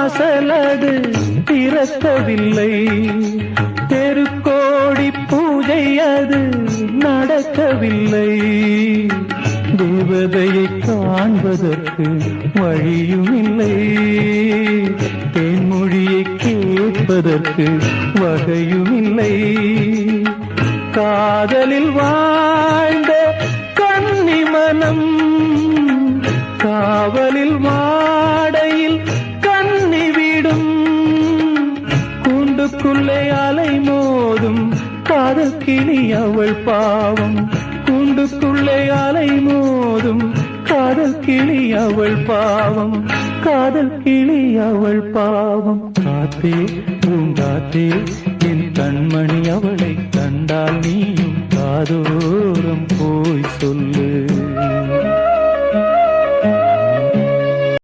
வாசலது திறக்கவில்லை, தெருக்கோடி பூஜை அது நடக்கவில்லை. தேவதையை காண்பதற்கு வழியும் இல்லை, தேன்மொழியை கேட்பதற்கு வகையும் இல்லை. காதலில் வாழ்ந்த கன்னி மனம் காவலில் மாடையில் கன்னி விடும். கூண்டுக்குள்ளே அலை மோதும் காதல் கிளி அவள் பாவம், கூண்டுக்குள்ளே அலை மோதும் காதல் கிளி அவள் பாவம், காதல் கிளி அவள் பாவம். காத்தே பூங்காத்தே என் கண்மணி அவளை கண்டால் நீயும் காதோரம் போய் சொல்லு.